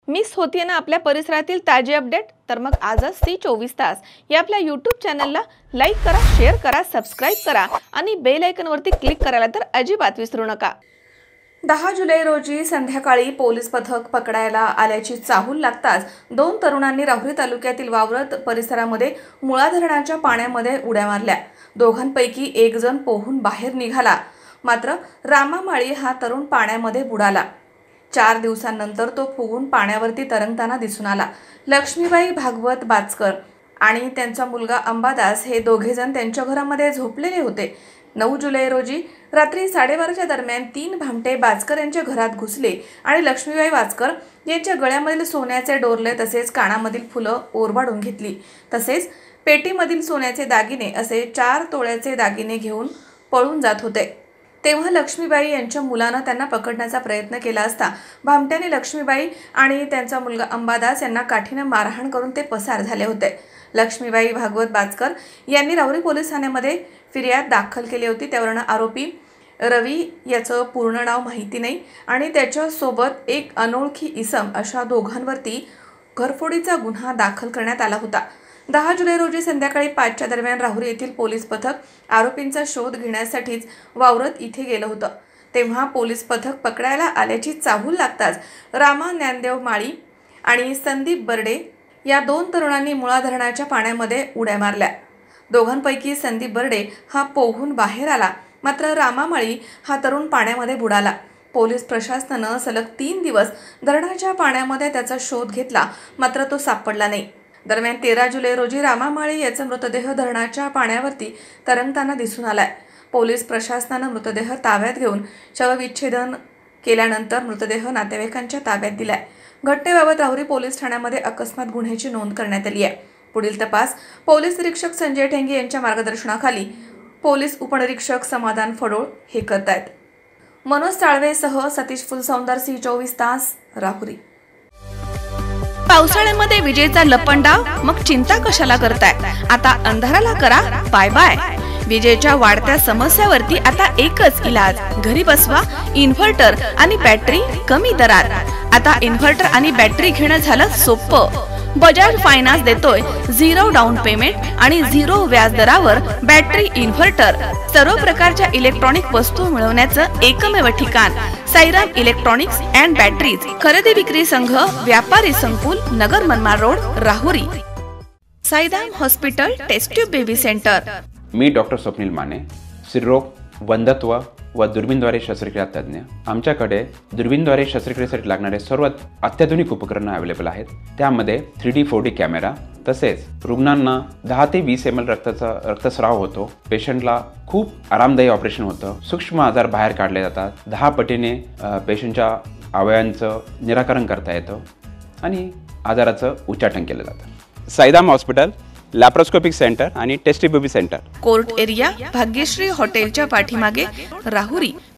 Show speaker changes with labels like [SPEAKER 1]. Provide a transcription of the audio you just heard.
[SPEAKER 1] Miss होतीये ना आपल्या परिसरातील ताजे अपडेट? तर मग आजच C24 या आपल्या YouTube चॅनलला लाईक करा, शेअर करा, सबस्क्राइब करा आणि बेल आयकॉनवरती क्लिक करायला तर अजिबात विसरू नका। 10 जुलै रोजी संध्याकाळी पोलीस पथक पकडायला आल्याची चाहूल लागताच दोन तरुणांनी राहुरी तालुक्यातील वावरत परिसरामध्ये मुळा धरणाच्या पाण्यामध्ये उड्या मारल्या। दोघांपैकी एक जण पोहून बाहेर निघाला, मात्र रामामाळी हा तरुण पाण्यामध्ये बुडाला। 4 दिवसांनंतर तो फुगून पाण्यावरती तरंगताना दिसून आला। लक्ष्मीबाई भागवत बाचकर आणि त्यांचा मुलगा अंबादास हे दोघे जण त्यांच्या घरामध्ये झोपलेले होते। 9 जुलै रोजी रात्री 12:30च्या दरम्यान 3 भामटे बाचकर यांच्या घरात घुसले आणि लक्ष्मीबाई बाचकर यांच्या गळ्यामधील सोन्याचे डोरले तसेच कानामधील फुलं ओरबाडून घेतली। तसेच पेटीमधील सोन्याचे दागिने असे 4 तोळ्याचे दागिने घेऊन पळून जात होते। तेव्हा लक्ष्मीबाई यांच्या मुलानं त्यांना पकडण्याचा प्रयत्न केला असता भामट्याने लक्ष्मीबाई आणि त्यांचा मुलगा अंबादास यांना काठीने मारहाण करून ते पसार झाले होते। लक्ष्मीबाई भागवत बाचकर यांनी राहुरी पोलीस ठाण्यामध्ये फिर्याद दाखल केली होती। त्यावरून आरोपी रवी याचं पूर्ण नाव माहिती नाही आणि त्याच्या सोबत एक अनोळखी इसम अशा दोघांवरती घरफोडीचा गुन्हा दाखल करण्यात आला होता। 10 जुलै रोजी संध्याकाळी 5च्या दरम्यान राहुरी येथील पोलीस पथक आरोपींचा शोध घेण्यासाठीच वावरत इथे गेलं होतं। तेव्हा पोलीस पथक पकडायला आल्याची चाहूल लागताच रामा ज्ञानदेव माळी आणि संदीप बर्डे या दोन तरुणांनी मुळा धरणाच्या पाण्यामध्ये उड्या मारल्या। दोघांपैकी संदीप बर्डे हा पोहून बाहेर आला, मात्र रामा माळी हा तरुण पाण्यामध्ये बुडाला। पोलीस प्रशासनानं सलग 3 दिवस धरणाच्या पाण्यामध्ये त्याचा शोध घेतला, मात्र तो सापडला नाही। दरम्यान 13 जुलै रोजी रामा माळी याचा मृतदेह धरणाच्या पाण्यावरती तरंगताना दिसून आलाय। पोलीस प्रशासनानं मृतदेह ताब्यात घेऊन शवविच्छेदन केल्यानंतर मृतदेह नातेवाईकांच्या ताब्यात दिलाय। घटनेबाबत राहुरी पोलीस ठाण्यामध्ये अकस्मात गुन्ह्याची नोंद करण्यात आली आहे। पुढील तपास पोलीस निरीक्षक संजय ठेंगे यांच्या मार्गदर्शनाखाली पोलीस उपनिरीक्षक समाधान फडोळ हे करतायत। मनोज साळवेसह सतीश फुलसौंदर C24 राहुरी। पावसाळ्यामध्ये विजेचा लपंडाव, मग चिंता कशाला करताय? आता अंधाराला करा बाय बाय। विजेच्या वाढत्या समस्यावरती आता एकच इलाज, घरी बसवा इन्व्हर्टर आणि बॅटरी कमी दरात। आता इन्व्हर्टर आणि बॅटरी घेणं झालं सोपं। बजाज फायनान्स देतोय 0 डाऊन पेमेंट आणि 0 व्याज दरावर बॅटरी इन्व्हर्टर। सर्व प्रकारच्या इलेक्ट्रॉनिक वस्तू मिळवण्याचं एकमेव ठिकाण साईराम इलेक्ट्रॉनिक्स अँड बॅटरीज। खरेदी विक्री संघ, व्यापारी संकुल, Nagar Manmad road, Rahuri. Sairam hospital test tube baby centre.
[SPEAKER 2] मी डॉक्टर स्वप्नील माने, स्त्रीरोग, वंध्यत्व व दुर्बीणद्वारे शस्त्रक्रिया तज्ञ। आमच्याकडे दुर्बीणद्वारे शस्त्रक्रियेसाठी लागणारे सर्व अत्याधुनिक उपकरणं अवेलेबल आहेत। त्यामध्ये 3D 4D कॅमेरा, तसेच रुग्णांना 10 ते 20 ml रक्तस्राव होतो। पेशंटला खूप आरामदायी ऑपरेशन होतं। सूक्ष्म आजार बाहेर काढले जातात। 10 पटीने पेशंटच्या अवयवांचं निराकरण करता येतं आणि आजाराचं उच्चाटन केलं जातं।
[SPEAKER 3] साईराम हॉस्पिटल, लॅप्रोस्कोपिक सेंटर आणि test tube baby centre,
[SPEAKER 1] court area, Bhagyashree हॉटेलच्या पाठीमागे, राहुरी।